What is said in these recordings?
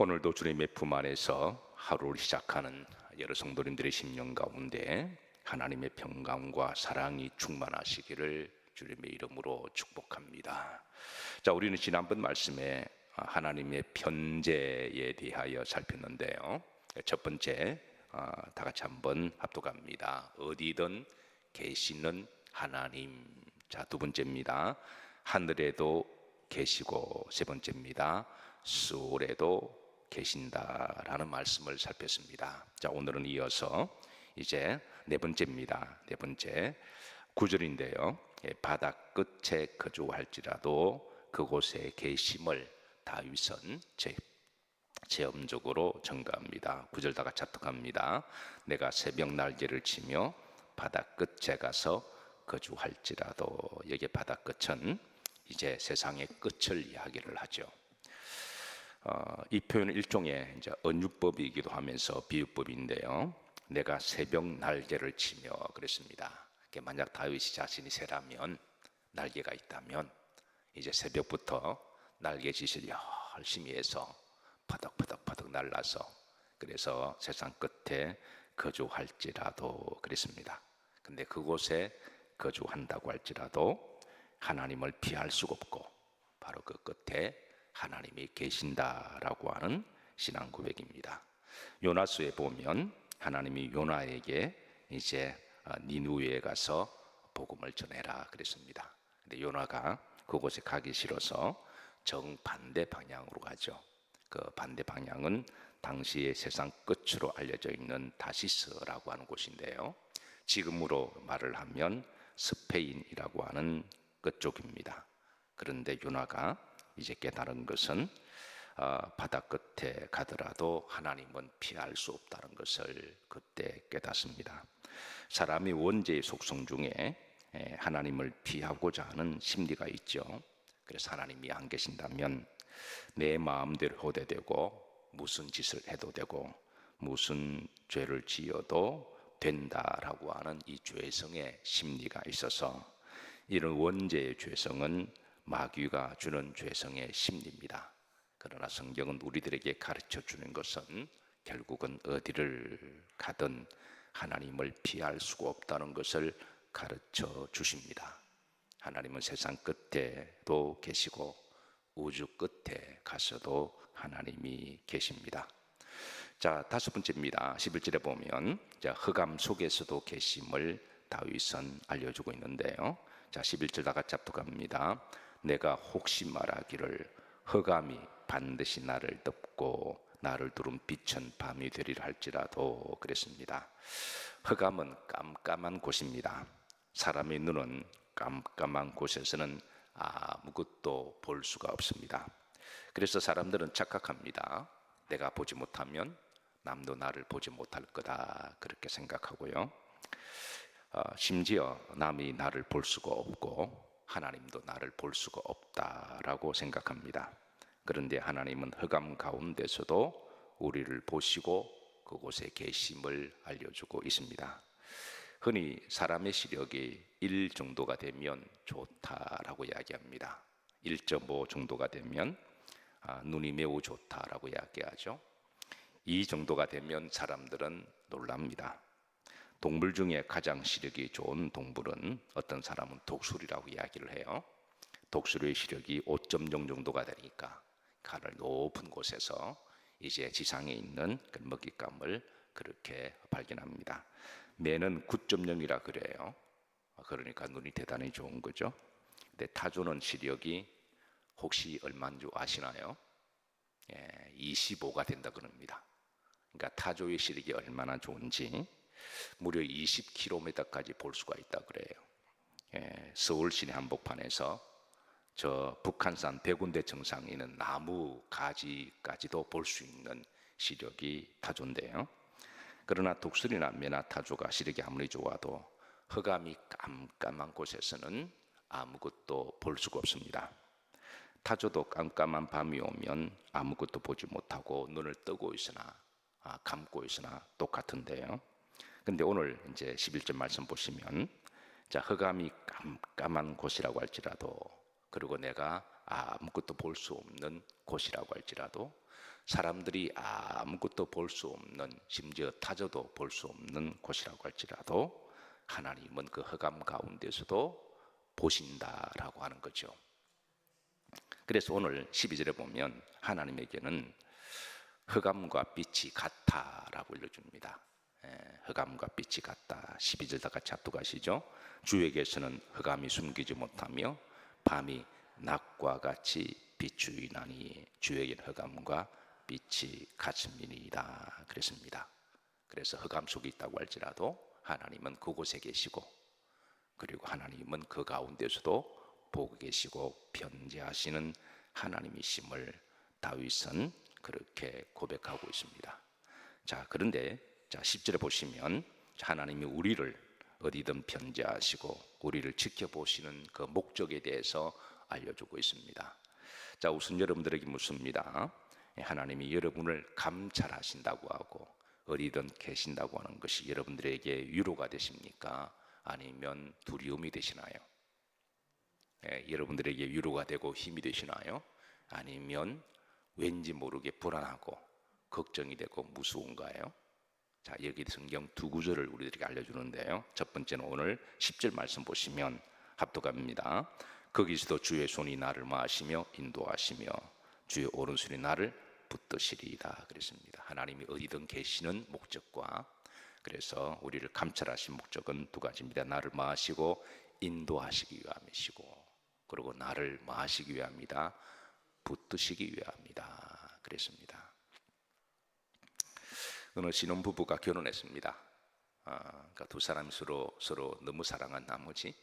오늘도 주님의 품 안에서 하루를 시작하는 여러 성도님들의 심령 가운데 하나님의 평강과 사랑이 충만하시기를 주님의 이름으로 축복합니다. 자, 우리는 지난번 말씀에 하나님의 편재에 대하여 살폈는데요. 첫 번째, 다 같이 한번 합독합니다. 어디든 계시는 하나님. 자, 두 번째입니다. 하늘에도 계시고, 세 번째입니다. 수월에도 계신다라는 말씀을 살폈습니다. 자, 오늘은 이어서 이제 네 번째입니다. 네 번째 9절인데요. 바다 끝에 거주할지라도 그곳에 계심을 다윗은 체험적으로 증가합니다. 9절 다 같이 합독합니다. 내가 새벽 날개를 치며 바다 끝에 가서 거주할지라도, 여기 바다 끝은 이제 세상의 끝을 이야기를 하죠. 이 표현은 일종의 이제 언유법이기도 하면서 비유법인데요. 내가 새벽 날개를 치며 그랬습니다. 만약 다윗이 자신이 새라면, 날개가 있다면 이제 새벽부터 날개짓을 열심히 해서 퍼덕퍼덕 날라서, 그래서 세상 끝에 거주할지라도 그랬습니다. 근데 그곳에 거주한다고 할지라도 하나님을 피할 수가 없고, 바로 그 끝에 하나님이 계신다라고 하는 신앙 고백입니다. 요나서에 보면 하나님이 요나에게 이제 니느웨에 가서 복음을 전해라 그랬습니다. 근데 요나가 그곳에 가기 싫어서 정반대 방향으로 가죠. 그 반대 방향은 당시의 세상 끝으로 알려져 있는 다시스라고 하는 곳인데요. 지금으로 말을 하면 스페인이라고 하는 그쪽입니다. 그런데 요나가 이제 깨달은 것은 바다 끝에 가더라도 하나님은 피할 수 없다는 것을 그때 깨닫습니다. 사람이 원죄의 속성 중에 하나님을 피하고자 하는 심리가 있죠. 그래서 하나님이 안 계신다면 내 마음대로 호되되고 무슨 짓을 해도 되고 무슨 죄를 지어도 된다라고 하는 이 죄성의 심리가 있어서, 이런 원죄의 죄성은 마귀가 주는 죄성의 심리입니다. 그러나 성경은 우리들에게 가르쳐 주는 것은 결국은 어디를 가든 하나님을 피할 수가 없다는 것을 가르쳐 주십니다. 하나님은 세상 끝에도 계시고 우주 끝에 가서도 하나님이 계십니다. 자, 다섯 번째입니다. 11절에 보면 흑암 속에서도 계심을 다윗은 알려주고 있는데요. 자, 11절 다 같이 합독합니다. 내가 혹시 말하기를 흑암이 반드시 나를 덮고 나를 두른 빛은 밤이 되리라 할지라도 그랬습니다. 흑암은 깜깜한 곳입니다. 사람의 눈은 깜깜한 곳에서는 아무것도 볼 수가 없습니다. 그래서 사람들은 착각합니다. 내가 보지 못하면 남도 나를 보지 못할 거다, 그렇게 생각하고요. 심지어 남이 나를 볼 수가 없고 하나님도 나를 볼 수가 없다라고 생각합니다. 그런데 하나님은 흑암 가운데서도 우리를 보시고 그곳에 계심을 알려주고 있습니다. 흔히 사람의 시력이 1 정도가 되면 좋다라고 이야기합니다. 1.5 정도가 되면 눈이 매우 좋다라고 이야기하죠. 2 정도가 되면 사람들은 놀랍니다. 동물 중에 가장 시력이 좋은 동물은 어떤 사람은 독수리라고 이야기를 해요. 독수리의 시력이 5.0 정도가 되니까 하늘 높은 곳에서 이제 지상에 있는 그 먹잇감을 그렇게 발견합니다. 매는 9.0이라 그래요. 그러니까 눈이 대단히 좋은 거죠. 근데 타조는 시력이 혹시 얼마인 줄 아시나요? 25가 된다 그럽니다. 그러니까 타조의 시력이 얼마나 좋은지 무려 20km까지 볼 수가 있다 그래요. 서울 시내 한복판에서 저 북한산 백운대 정상에 있는 나무 가지까지도 볼 수 있는 시력이 타조인데요. 그러나 독수리나 매나 타조가 시력이 아무리 좋아도 흑암이 깜깜한 곳에서는 아무것도 볼 수가 없습니다. 타조도 깜깜한 밤이 오면 아무것도 보지 못하고 눈을 뜨고 있으나 감고 있으나 똑같은데요. 근데 오늘 이제 11절 말씀 보시면, 자, 흑암이 깜깜한 곳이라고 할지라도, 그리고 내가 아무것도 볼 수 없는 곳이라고 할지라도 사람들이 아무것도 볼 수 없는, 심지어 타져도 볼 수 없는 곳이라고 할지라도 하나님은 그 흑암 가운데서도 보신다라고 하는 거죠. 그래서 오늘 12절에 보면 하나님에게는 흑암과 빛이 같다라고 알려줍니다. 흑암과 빛이 같다. 12절 다 같이 합독하시죠. 주에게서는 흑암이 숨기지 못하며 밤이 낮과 같이 비추이나니 주에게는 흑암과 빛이 같음이니이다 그랬습니다. 그래서 흑암 속에 있다고 할지라도 하나님은 그곳에 계시고, 그리고 하나님은 그 가운데서도 보고 계시고 변제하시는 하나님이심을 다윗은 그렇게 고백하고 있습니다. 자, 그런데 10절에 보시면 하나님이 우리를 어디든 변제하시고 우리를 지켜보시는 그 목적에 대해서 알려주고 있습니다. 자, 우선 여러분들에게 묻습니다. 하나님이 여러분을 감찰하신다고 하고 어디든 계신다고 하는 것이 여러분들에게 위로가 되십니까? 아니면 두려움이 되시나요? 여러분들에게 위로가 되고 힘이 되시나요? 아니면 왠지 모르게 불안하고 걱정이 되고 무서운가요? 자, 여기 성경 두 구절을 우리들에게 알려주는데요. 첫 번째는 오늘 10절 말씀 보시면 합독합니다. 거기서도 주의 손이 나를 마시며 인도하시며 주의 오른손이 나를 붙드시리이다 그랬습니다. 하나님이 어디든 계시는 목적과, 그래서 우리를 감찰하신 목적은 두 가지입니다. 나를 마시고 인도하시기 위함이시고, 그리고 나를 마시기 위함이다, 붙드시기 위함이다 그랬습니다. 어느 신혼부부가 결혼했습니다. 그러니까 두 사람이 서로 너무 사랑한 나머지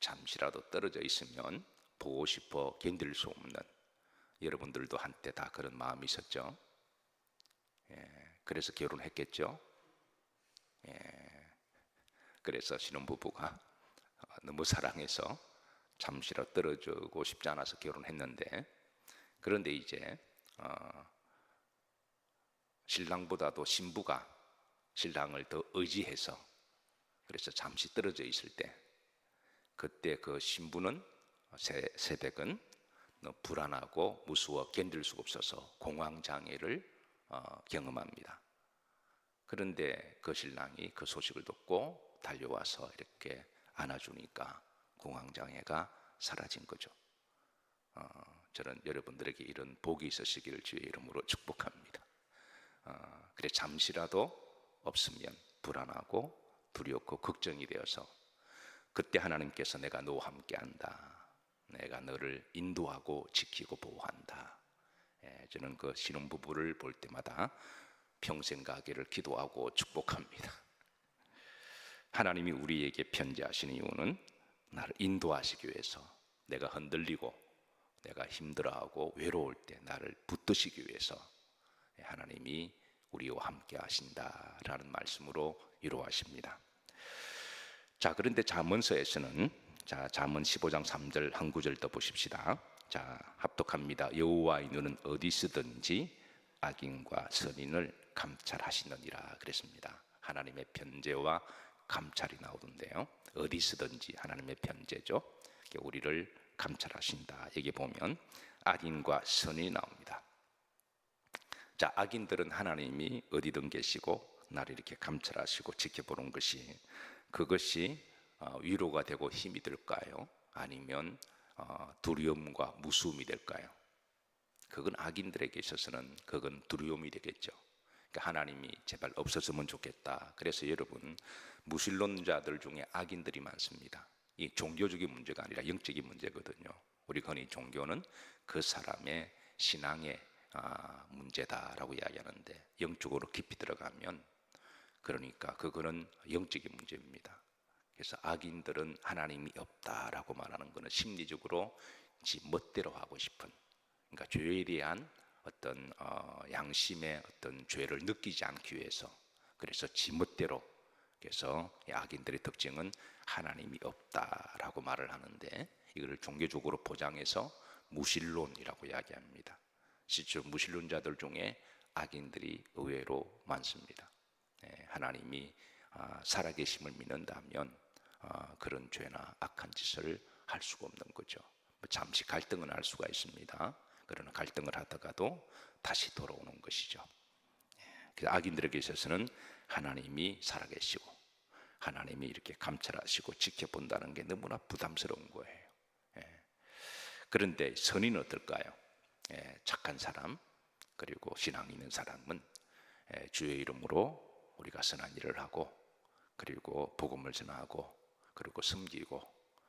잠시라도 떨어져 있으면 보고 싶어 견딜 수 없는, 여러분들도 한때 다 그런 마음이 있었죠. 그래서 결혼했겠죠. 그래서 신혼부부가 너무 사랑해서 잠시라도 떨어지고 싶지 않아서 결혼했는데, 그런데 이제 신랑보다도 신부가 신랑을 더 의지해서 그래서 잠시 떨어져 있을 때, 그때 그 신부는 새댁은 불안하고 무서워 견딜 수가 없어서 공황장애를 경험합니다. 그런데 그 신랑이 그 소식을 듣고 달려와서 이렇게 안아주니까 공황장애가 사라진 거죠. 저는 여러분들에게 이런 복이 있으시기를 주의 이름으로 축복합니다. 그래, 잠시라도 없으면 불안하고 두렵고 걱정이 되어서 그때 하나님께서 내가 너와 함께한다, 내가 너를 인도하고 지키고 보호한다. 저는 그 신혼부부를 볼 때마다 평생 가기를 기도하고 축복합니다. 하나님이 우리에게 편지하시는 이유는 나를 인도하시기 위해서, 내가 흔들리고 내가 힘들어하고 외로울 때 나를 붙드시기 위해서 하나님이 우리와 함께 하신다라는 말씀으로 위로하십니다. 자, 그런데 잠언서에서는 잠언 15장 3절 한 구절 더 보십시다. 자, 합독합니다. 여호와의 눈은 어디 쓰든지 악인과 선인을 감찰하시느니라 그랬습니다. 하나님의 편재와 감찰이 나오던데요. 어디 쓰든지 하나님의 편재죠. 우리를 감찰하신다. 여기 보면 악인과 선인이 나옵니다. 자, 악인들은 하나님이 어디든 계시고 나를 이렇게 감찰하시고 지켜보는 것이, 그것이 위로가 되고 힘이 될까요? 아니면 두려움과 무서움이 될까요? 그건 악인들에게 있어서는 그건 두려움이 되겠죠. 그러니까 하나님이 제발 없었으면 좋겠다. 그래서 여러분, 무신론자들 중에 악인들이 많습니다. 이 종교적인 문제가 아니라 영적인 문제거든요. 우리 흔히 종교는 그 사람의 신앙의 문제다라고 이야기하는데, 영적으로 깊이 들어가면 그러니까 그거는 영적인 문제입니다. 그래서 악인들은 하나님이 없다라고 말하는 것은 심리적으로 지 멋대로 하고 싶은, 그러니까 죄에 대한 어떤 양심의 어떤 죄를 느끼지 않기 위해서, 그래서 지 멋대로, 그래서 악인들의 특징은 하나님이 없다라고 말을 하는데, 이걸 종교적으로 포장해서 무신론이라고 이야기합니다. 실제로 무신론자들 중에 악인들이 의외로 많습니다. 하나님이 살아계심을 믿는다면 그런 죄나 악한 짓을 할 수가 없는 거죠. 잠시 갈등은 할 수가 있습니다. 그러나 갈등을 하다가도 다시 돌아오는 것이죠. 그래서 악인들에게 있어서는 하나님이 살아계시고 하나님이 이렇게 감찰하시고 지켜본다는 게 너무나 부담스러운 거예요. 그런데 선인은 어떨까요? 착한 사람 그리고 신앙 있는 사람은 주의 이름으로 우리가 선한 일을 하고 그리고 복음을 전하고 그리고 섬기고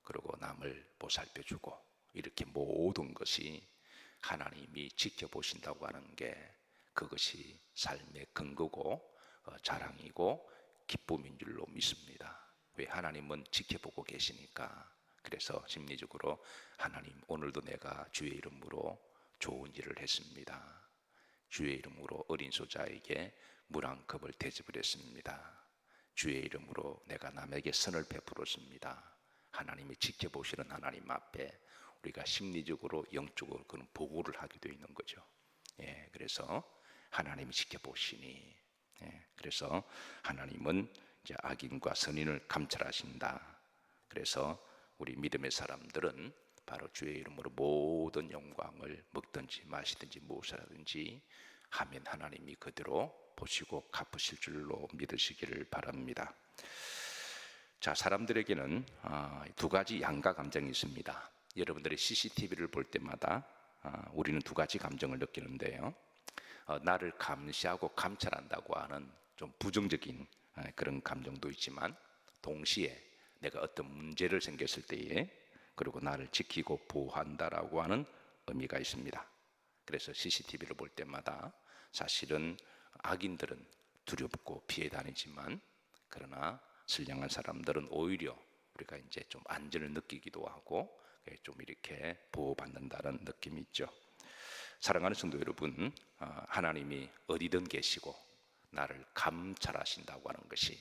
그리고 남을 보살펴주고 이렇게 모든 것이 하나님이 지켜보신다고 하는 게 그것이 삶의 근거고 자랑이고 기쁨인 줄로 믿습니다. 왜? 하나님은 지켜보고 계시니까. 그래서 심리적으로 하나님 오늘도 내가 주의 이름으로 좋은 일을 했습니다. 주의 이름으로 어린 소자에게 물 한 컵을 대접을 했습니다. 주의 이름으로 내가 남에게 선을 베풀었습니다. 하나님이 지켜보시는 하나님 앞에 우리가 심리적으로 영적으로 그런 보고를 하게 되어 있는 거죠. 그래서 하나님이 지켜보시니 그래서 하나님은 이제 악인과 선인을 감찰하신다. 그래서 우리 믿음의 사람들은 바로 주의 이름으로 모든 영광을 먹든지 마시든지 무엇을 하든지 하면 하나님이 그대로 보시고 갚으실 줄로 믿으시기를 바랍니다. 자, 사람들에게는 두 가지 양가 감정이 있습니다. 여러분들이 CCTV를 볼 때마다 우리는 두 가지 감정을 느끼는데요. 나를 감시하고 감찰한다고 하는 좀 부정적인 그런 감정도 있지만 동시에 내가 어떤 문제를 생겼을 때에 그리고 나를 지키고 보호한다라고 하는 의미가 있습니다. 그래서 CCTV를 볼 때마다 사실은 악인들은 두렵고 피해 다니지만 그러나 선량한 사람들은 오히려 우리가 이제 좀 안전을 느끼기도 하고 좀 이렇게 보호받는다는 느낌이 있죠. 사랑하는 성도 여러분, 하나님이 어디든 계시고 나를 감찰하신다고 하는 것이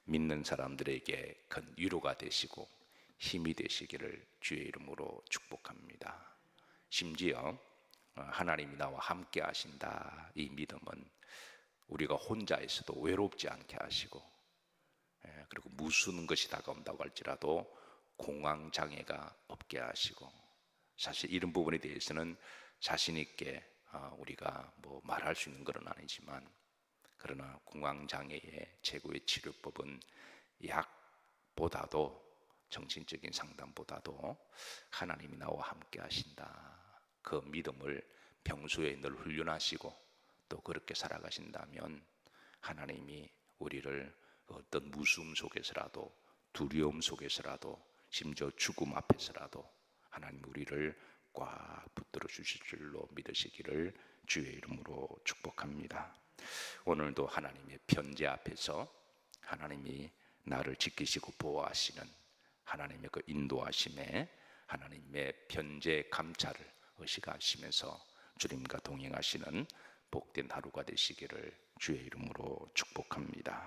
믿는 사람들에게 큰 위로가 되시고 힘이 되시기를 주의 이름으로 축복합니다. 심지어 하나님이 나와 함께 하신다 이 믿음은 우리가 혼자 있어도 외롭지 않게 하시고 그리고 무슨 것이 다가온다고 할지라도 공황장애가 없게 하시고 사실 이런 부분에 대해서는 자신 있게 우리가 뭐 말할 수 있는 건 아니지만 그러나 공황장애의 최고의 치료법은 약보다도 정신적인 상담보다도 하나님이 나와 함께 하신다. 그 믿음을 평소에 늘 훈련하시고 또 그렇게 살아가신다면 하나님이 우리를 어떤 무서움 속에서라도 두려움 속에서라도 심지어 죽음 앞에서라도 하나님 우리를 꽉 붙들어 주실 줄로 믿으시기를 주의 이름으로 축복합니다. 오늘도 하나님의 편재 앞에서 하나님이 나를 지키시고 보호하시는 하나님의 그 인도하심에 하나님의 편재 감찰을 의식하시면서 주님과 동행하시는 복된 하루가 되시기를 주의 이름으로 축복합니다.